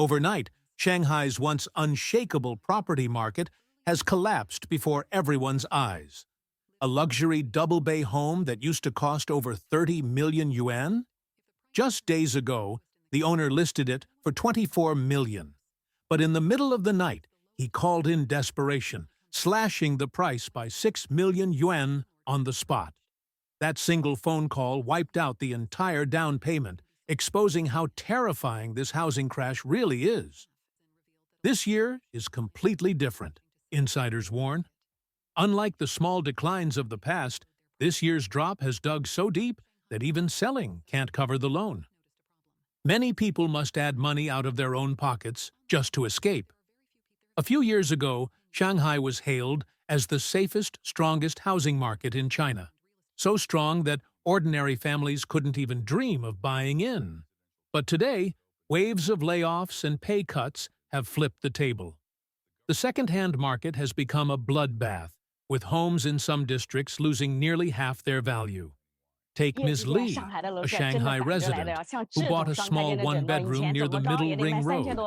Overnight, Shanghai's once unshakable property market has collapsed before everyone's eyes. A luxury double-bay home that used to cost over 30 million yuan? Just days ago, the owner listed it for 24 million. But in the middle of the night, he called in desperation, slashing the price by 6 million yuan on the spot. That single phone call wiped out the entire down payment, exposing how terrifying this housing crash really is. This year is completely different, insiders warn. Unlike the small declines of the past, this year's drop has dug so deep that even selling can't cover the loan. Many people must add money out of their own pockets just to escape. A few years ago, Shanghai was hailed as the safest, strongest housing market in China. So strong that ordinary families couldn't even dream of buying in. But today, waves of layoffs and pay cuts have flipped the table. The second-hand market has become a bloodbath, with homes in some districts losing nearly half their value. Take Ms. Li, a Shanghai resident, who bought a small one-bedroom near the Middle Ring Road.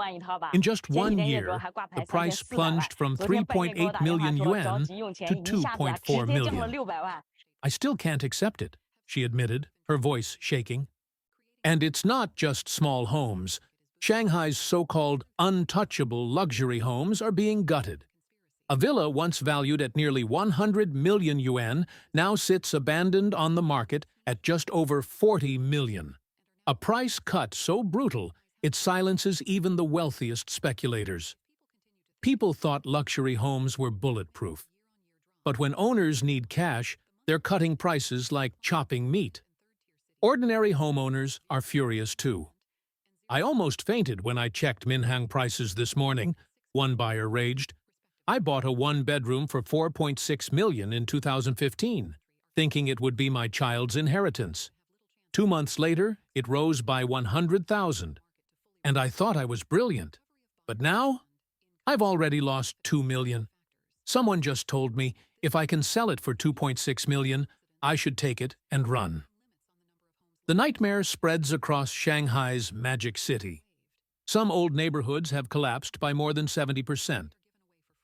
In just 1 year, the price plunged from 3.8 million yuan to 2.4 million. I still can't accept it, she admitted, her voice shaking. And it's not just small homes. Shanghai's so-called untouchable luxury homes are being gutted. A villa once valued at nearly 100 million yuan now sits abandoned on the market at just over 40 million. A price cut so brutal it silences even the wealthiest speculators. People thought luxury homes were bulletproof. But when owners need cash, they're cutting prices like chopping meat. Ordinary homeowners are furious too. I almost fainted when I checked Minhang prices this morning, one buyer raged. I bought a one-bedroom for 4.6 million in 2015, thinking it would be my child's inheritance. 2 months later, it rose by 100,000. And I thought I was brilliant. But now, I've already lost 2 million. Someone just told me if I can sell it for 2.6 million, I should take it and run. The nightmare spreads across Shanghai's magic city. Some old neighborhoods have collapsed by more than 70%.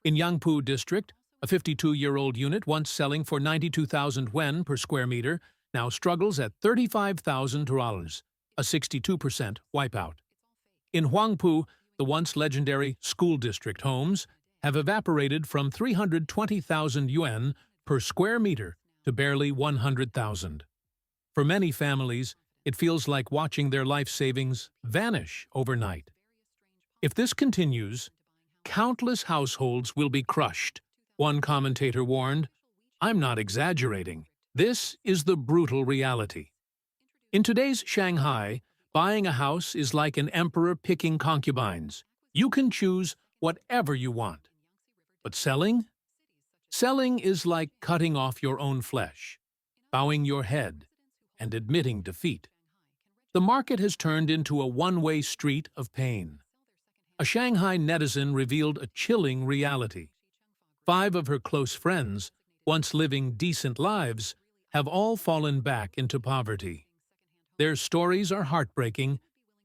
In Yangpu district, a 52-year-old unit once selling for 92,000 yuan per square meter now struggles at $35,000, a 62% wipeout. In Huangpu, the once legendary school district homes have evaporated from 320,000 yuan per square meter to barely 100,000. For many families, it feels like watching their life savings vanish overnight. If this continues, countless households will be crushed, one commentator warned. I'm not exaggerating. This is the brutal reality. In today's Shanghai, buying a house is like an emperor picking concubines. You can choose whatever you want. But selling? Selling is like cutting off your own flesh, bowing your head, and admitting defeat. The market has turned into a one-way street of pain. A Shanghai netizen revealed a chilling reality. 5 of her close friends, once living decent lives, have all fallen back into poverty. Their stories are heartbreaking,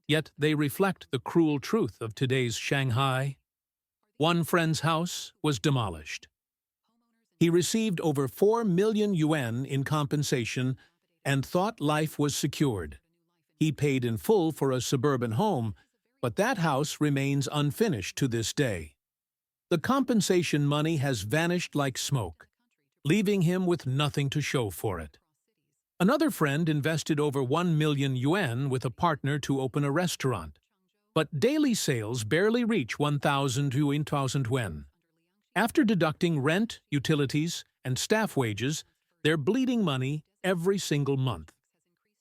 yet they reflect the cruel truth of today's Shanghai. One friend's house was demolished. He received over 4 million yuan in compensation and thought life was secured. He paid in full for a suburban home, but that house remains unfinished to this day. The compensation money has vanished like smoke, leaving him with nothing to show for it. Another friend invested over 1 million yuan with a partner to open a restaurant, but daily sales barely reach 1,000 to 1,000 yuan. After deducting rent, utilities, and staff wages, they're bleeding money every single month.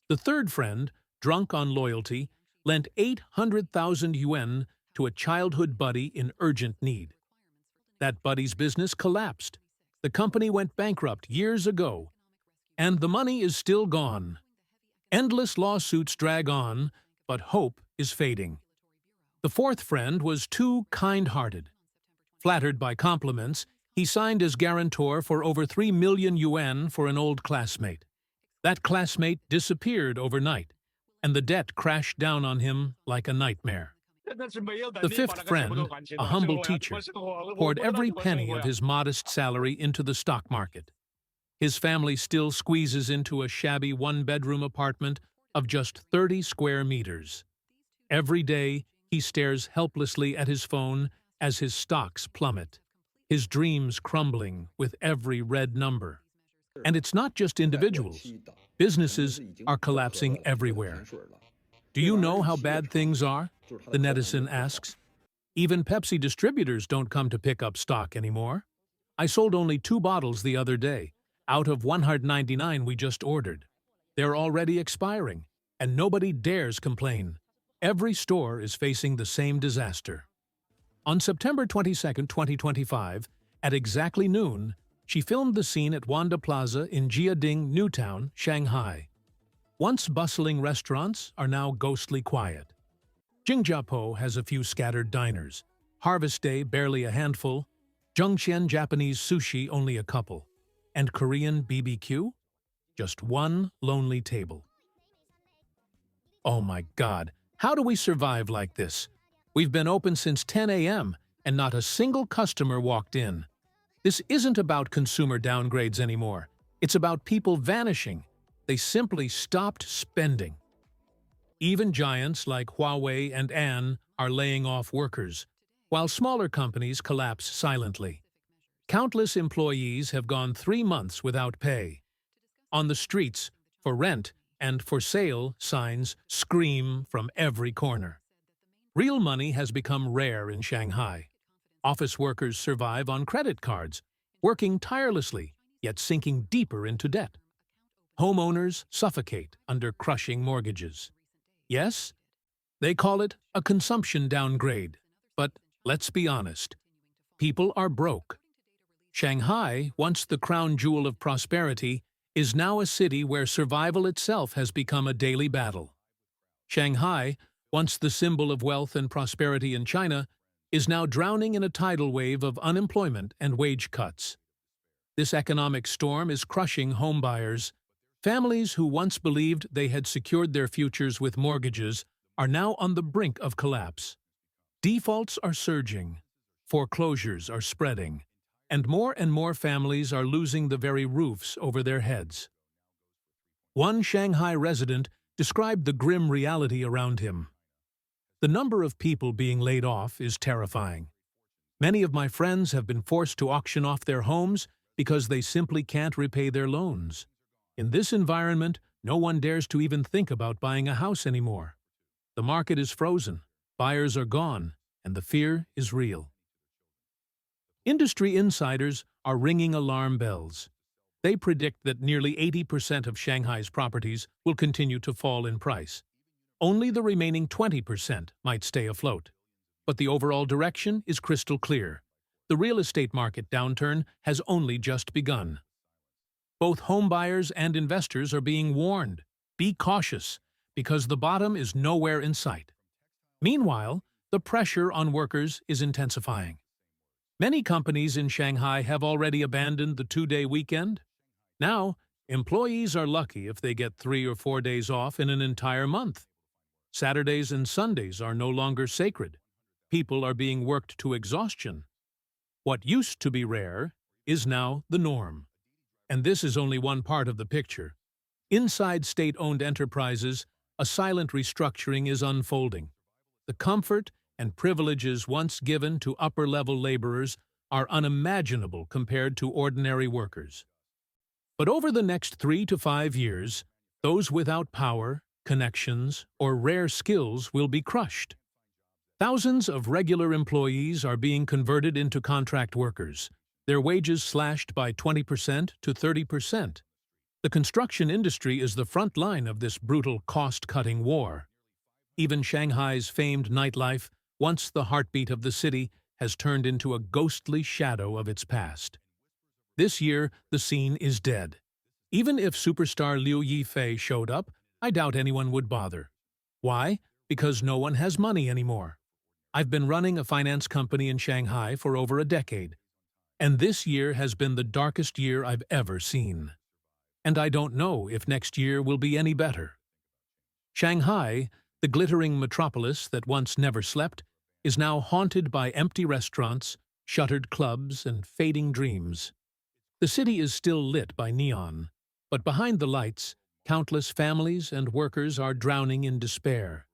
The third friend, drunk on loyalty, lent 800,000 yuan to a childhood buddy in urgent need. That buddy's business collapsed. The company went bankrupt years ago, and the money is still gone. Endless lawsuits drag on, but hope is fading. The fourth friend was too kind-hearted. Flattered by compliments, he signed as guarantor for over 3 million yuan for an old classmate. That classmate disappeared overnight, and the debt crashed down on him like a nightmare. The fifth friend, a humble teacher, poured every penny of his modest salary into the stock market. His family still squeezes into a shabby one-bedroom apartment of just 30 square meters. Every day, he stares helplessly at his phone as his stocks plummet, his dreams crumbling with every red number. And it's not just individuals. Businesses are collapsing everywhere. Do you know how bad things are? The netizen asks. Even Pepsi distributors don't come to pick up stock anymore. I sold only 2 bottles the other day, out of 199 we just ordered. They're already expiring, and nobody dares complain. Every store is facing the same disaster. On September 22, 2025, at exactly noon, she filmed the scene at Wanda Plaza in Jiading, Newtown, Shanghai. Once bustling restaurants are now ghostly quiet. Jingjiapo has a few scattered diners, Harvest Day barely a handful, Zhongxian Japanese sushi only a couple, and Korean BBQ? Just one lonely table. Oh my God, how do we survive like this? We've been open since 10 a.m. and not a single customer walked in. This isn't about consumer downgrades anymore. It's about people vanishing. They simply stopped spending. Even giants like Huawei and An are laying off workers, while smaller companies collapse silently. Countless employees have gone 3 months without pay. On the streets, for rent and for sale signs scream from every corner. Real money has become rare in Shanghai. Office workers survive on credit cards, working tirelessly, yet sinking deeper into debt. Homeowners suffocate under crushing mortgages. Yes, they call it a consumption downgrade, but let's be honest, people are broke. Shanghai, once the crown jewel of prosperity, is now a city where survival itself has become a daily battle. Shanghai, once the symbol of wealth and prosperity in China, is now drowning in a tidal wave of unemployment and wage cuts. This economic storm is crushing homebuyers. Families who once believed they had secured their futures with mortgages are now on the brink of collapse. Defaults are surging, foreclosures are spreading, and more families are losing the very roofs over their heads. One Shanghai resident described the grim reality around him. The number of people being laid off is terrifying. Many of my friends have been forced to auction off their homes because they simply can't repay their loans. In this environment, no one dares to even think about buying a house anymore. The market is frozen, buyers are gone, and the fear is real. Industry insiders are ringing alarm bells. They predict that nearly 80% of Shanghai's properties will continue to fall in price. Only the remaining 20% might stay afloat. But the overall direction is crystal clear. The real estate market downturn has only just begun. Both homebuyers and investors are being warned. Be cautious, because the bottom is nowhere in sight. Meanwhile, the pressure on workers is intensifying. Many companies in Shanghai have already abandoned the 2-day weekend. Now, employees are lucky if they get 3 or 4 days off in an entire month. Saturdays and Sundays are no longer sacred. People are being worked to exhaustion. What used to be rare is now the norm. And this is only one part of the picture. Inside state-owned enterprises, a silent restructuring is unfolding. The comfort and privileges once given to upper-level laborers are unimaginable compared to ordinary workers. But over the next 3 to 5 years, those without power, connections, or rare skills will be crushed. Thousands of regular employees are being converted into contract workers, their wages slashed by 20% to 30%. The construction industry is the front line of this brutal cost-cutting war. Even Shanghai's famed nightlife, once the heartbeat of the city, has turned into a ghostly shadow of its past. This year, the scene is dead. Even if superstar Liu Yifei showed up, I doubt anyone would bother. Why? Because no one has money anymore. I've been running a finance company in Shanghai for over a decade, and this year has been the darkest year I've ever seen. And I don't know if next year will be any better. Shanghai, The glittering metropolis that once never slept is now haunted by empty restaurants, shuttered clubs, and fading dreams. The city is still lit by neon, but behind the lights, countless families and workers are drowning in despair.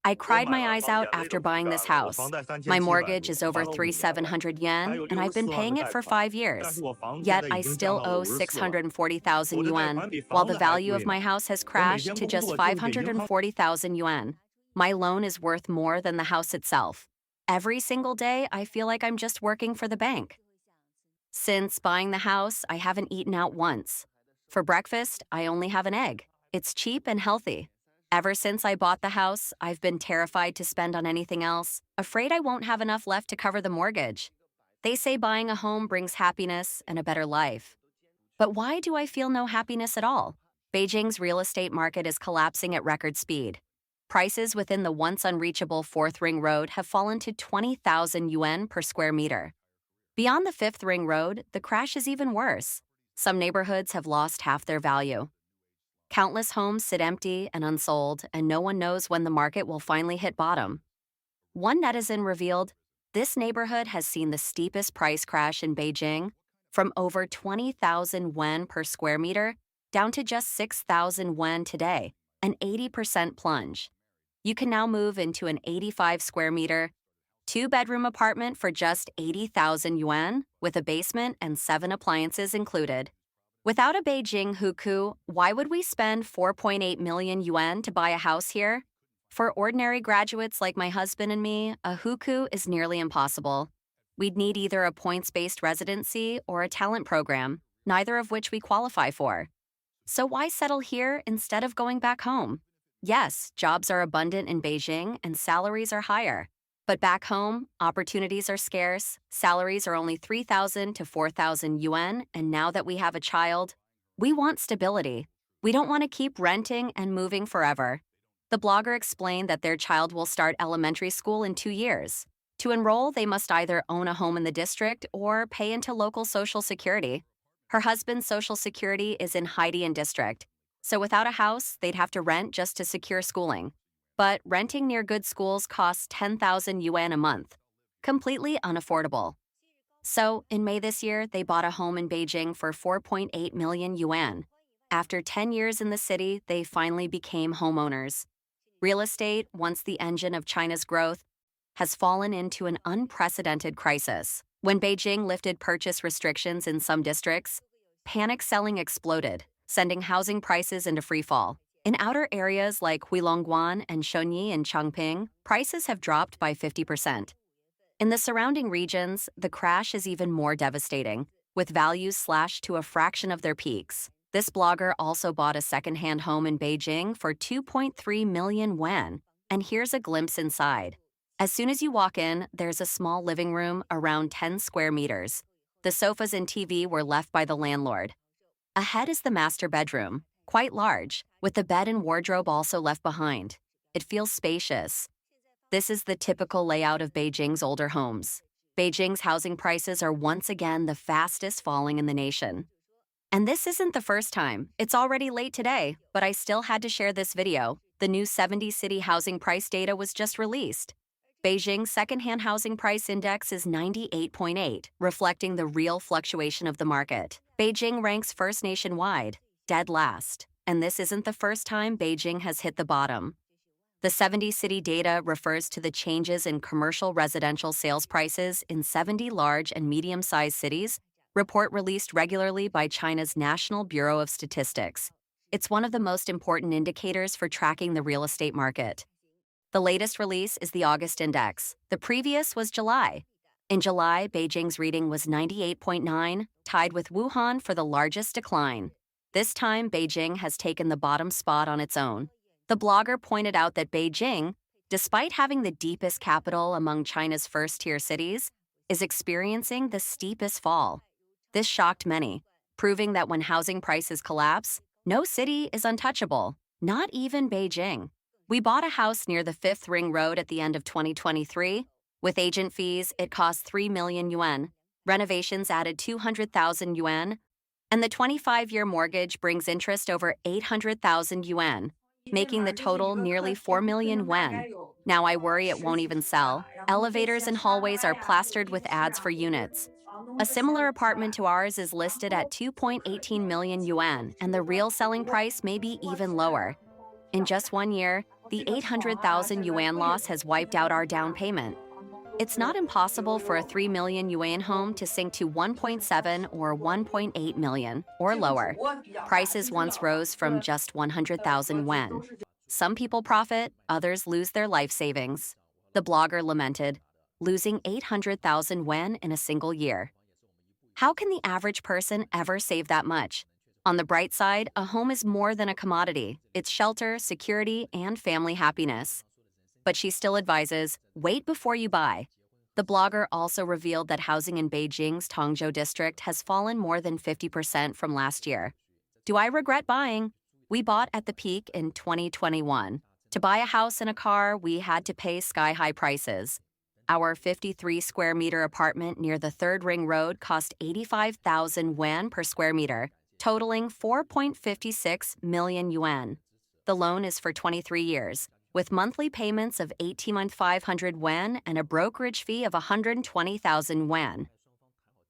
I cried my eyes out after buying this house. My mortgage is over 3,700 yen, and I've been paying it for 5 years. Yet I still owe 640,000 yuan, while the value of my house has crashed to just 540,000 yuan. My loan is worth more than the house itself. Every single day, I feel like I'm just working for the bank. Since buying the house, I haven't eaten out once. For breakfast, I only have an egg. It's cheap and healthy. Ever since I bought the house, I've been terrified to spend on anything else, afraid I won't have enough left to cover the mortgage. They say buying a home brings happiness and a better life. But why do I feel no happiness at all? Beijing's real estate market is collapsing at record speed. Prices within the once unreachable 4th Ring Road have fallen to 20,000 yuan per square meter. Beyond the 5th Ring Road, the crash is even worse. Some neighborhoods have lost half their value. Countless homes sit empty and unsold, and no one knows when the market will finally hit bottom. One netizen revealed, this neighborhood has seen the steepest price crash in Beijing, from over 20,000 yuan per square meter down to just 6,000 yuan today, an 80% plunge. You can now move into an 85 square meter, 2-bedroom apartment for just 80,000 yuan, with a basement and 7 appliances included. Without a Beijing hukou, why would we spend 4.8 million yuan to buy a house here? For ordinary graduates like my husband and me, a hukou is nearly impossible. We'd need either a points-based residency or a talent program, neither of which we qualify for. So why settle here instead of going back home? Yes, jobs are abundant in Beijing and salaries are higher. But back home, opportunities are scarce, salaries are only 3,000 to 4,000 yuan, and now that we have a child, we want stability. We don't want to keep renting and moving forever. The blogger explained that their child will start elementary school in 2 years. To enroll, they must either own a home in the district or pay into local social security. Her husband's social security is in Haidian district, so without a house, they'd have to rent just to secure schooling. But renting near good schools costs 10,000 yuan a month, completely unaffordable. So, in May this year, they bought a home in Beijing for 4.8 million yuan. After 10 years in the city, they finally became homeowners. Real estate, once the engine of China's growth, has fallen into an unprecedented crisis. When Beijing lifted purchase restrictions in some districts, panic selling exploded, sending housing prices into freefall. In outer areas like Huilongguan and Shunyi in Chongping, prices have dropped by 50%. In the surrounding regions, the crash is even more devastating, with values slashed to a fraction of their peaks. This blogger also bought a second-hand home in Beijing for 2.3 million yuan, and here's a glimpse inside. As soon as you walk in, there's a small living room around 10 square meters. The sofas and TV were left by the landlord. Ahead is the master bedroom, quite large, with the bed and wardrobe also left behind. It feels spacious. This is the typical layout of Beijing's older homes. Beijing's housing prices are once again the fastest falling in the nation. And this isn't the first time. It's already late today, but I still had to share this video. The new 70-city housing price data was just released. Beijing's second-hand housing price index is 98.8, reflecting the real fluctuation of the market. Beijing ranks first nationwide, dead last. And this isn't the first time Beijing has hit the bottom. The 70-city data refers to the changes in commercial residential sales prices in 70 large and medium-sized cities, report released regularly by China's National Bureau of Statistics. It's one of the most important indicators for tracking the real estate market. The latest release is the August index. The previous was July. In July, Beijing's reading was 98.9, tied with Wuhan for the largest decline. This time, Beijing has taken the bottom spot on its own. The blogger pointed out that Beijing, despite having the deepest capital among China's first-tier cities, is experiencing the steepest fall. This shocked many, proving that when housing prices collapse, no city is untouchable, not even Beijing. We bought a house near the 5th Ring Road at the end of 2023. With agent fees, it cost 3 million yuan. Renovations added 200,000 yuan, and the 25-year mortgage brings interest over 800,000 yuan, making the total nearly 4 million yuan. Now I worry it won't even sell. Elevators and hallways are plastered with ads for units. A similar apartment to ours is listed at 2.18 million yuan, and the real selling price may be even lower. In just 1 year, the 800,000 yuan loss has wiped out our down payment. It's not impossible for a 3 million yuan home to sink to 1.7 or 1.8 million, or lower. Prices once rose from just 100,000 yuan. Some people profit, others lose their life savings. The blogger lamented, losing 800,000 yuan in a single year. How can the average person ever save that much? On the bright side, a home is more than a commodity. It's shelter, security, and family happiness. But she still advises, wait before you buy. The blogger also revealed that housing in Beijing's Tongzhou district has fallen more than 50% from last year. Do I regret buying? We bought at the peak in 2021. To buy a house and a car, we had to pay sky-high prices. Our 53-square-meter apartment near the 3rd Ring Road cost 85,000 yuan per square meter, totaling 4.56 million yuan. The loan is for 23 years, with monthly payments of 18,500 yuan and a brokerage fee of 120,000 yuan.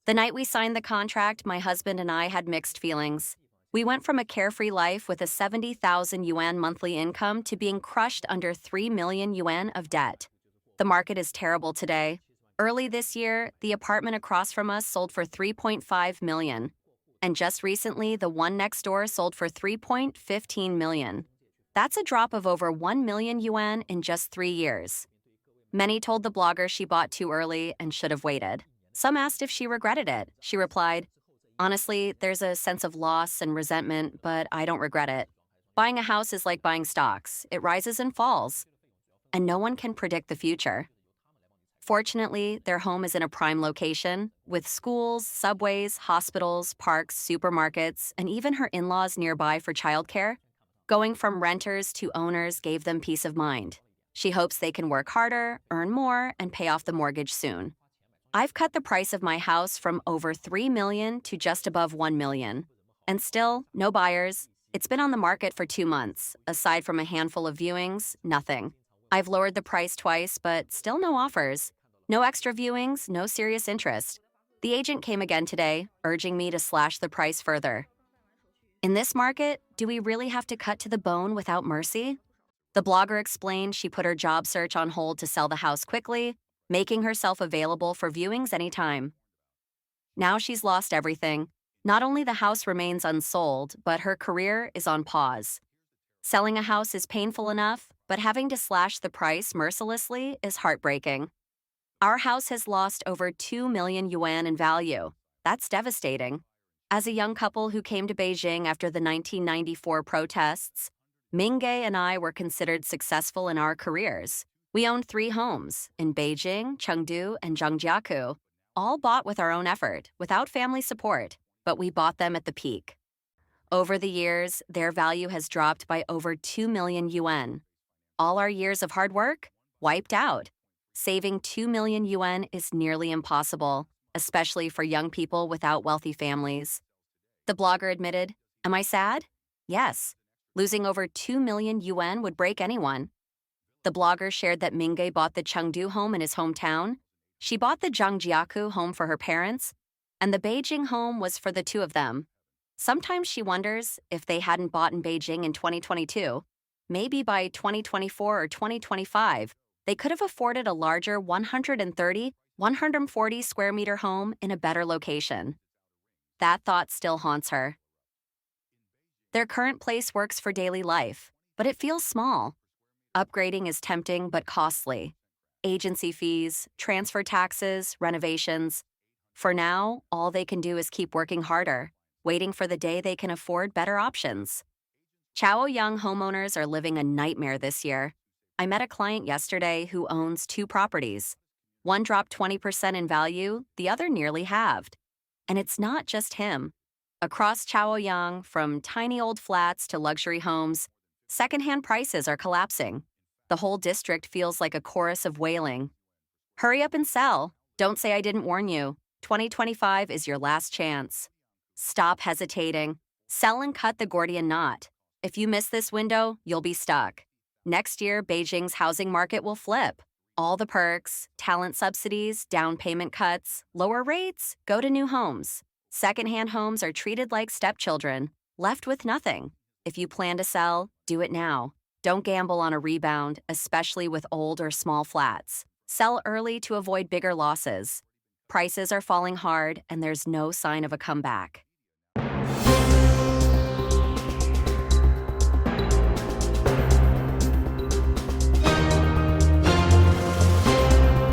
The night we signed the contract, my husband and I had mixed feelings. We went from a carefree life with a 70,000 yuan monthly income to being crushed under 3 million yuan of debt. The market is terrible today. Early this year, the apartment across from us sold for 3.5 million. And just recently, the one next door sold for 3.15 million. That's a drop of over 1 million yuan in just 3 years. Many told the blogger she bought too early and should have waited. Some asked if she regretted it. She replied, honestly, there's a sense of loss and resentment, but I don't regret it. Buying a house is like buying stocks. It rises and falls. And no one can predict the future. Fortunately, their home is in a prime location, with schools, subways, hospitals, parks, supermarkets, and even her in-laws nearby for childcare. Going from renters to owners gave them peace of mind. She hopes they can work harder, earn more, and pay off the mortgage soon. I've cut the price of my house from over 3 million to just above 1 million. And still, no buyers. It's been on the market for 2 months. Aside from a handful of viewings, nothing. I've lowered the price twice, but still no offers. No extra viewings, no serious interest. The agent came again today, urging me to slash the price further. In this market, do we really have to cut to the bone without mercy? The blogger explained she put her job search on hold to sell the house quickly, making herself available for viewings anytime. Now she's lost everything. Not only the house remains unsold, but her career is on pause. Selling a house is painful enough, but having to slash the price mercilessly is heartbreaking. Our house has lost over 2 million yuan in value. That's devastating. As a young couple who came to Beijing after the 1994 protests, Mingge and I were considered successful in our careers. We owned 3 homes in Beijing, Chengdu, and Zhangjiakou, all bought with our own effort, without family support, but we bought them at the peak. Over the years, their value has dropped by over 2 million yuan. All our years of hard work? Wiped out. Saving 2 million yuan is nearly impossible, especially for young people without wealthy families. The blogger admitted, am I sad? Yes. Losing over 2 million yuan would break anyone. The blogger shared that Mingge bought the Chengdu home in his hometown. She bought the Zhangjiakou home for her parents, and the Beijing home was for the 2 of them. Sometimes she wonders if they hadn't bought in Beijing in 2022, maybe by 2024 or 2025, they could have afforded a larger 130, 140 square meter home in a better location. That thought still haunts her. Their current place works for daily life, but it feels small. Upgrading is tempting but costly. agency fees, transfer taxes, renovations. For now, all they can do is keep working harder, waiting for the day they can afford better options. Chaoyang homeowners are living a nightmare this year. I met a client yesterday who owns 2 properties. One dropped 20% in value, the other nearly halved. And it's not just him. Across Chaoyang, from tiny old flats to luxury homes, secondhand prices are collapsing. The whole district feels like a chorus of wailing. Hurry up and sell. Don't say I didn't warn you. 2025 is your last chance. Stop hesitating. Sell and cut the Gordian knot. If you miss this window, you'll be stuck. Next year, Beijing's housing market will flip. All the perks, talent subsidies, down payment cuts, lower rates, go to new homes. Secondhand homes are treated like stepchildren, left with nothing. If you plan to sell, do it now. Don't gamble on a rebound, especially with old or small flats. Sell early to avoid bigger losses. Prices are falling hard, and there's no sign of a comeback.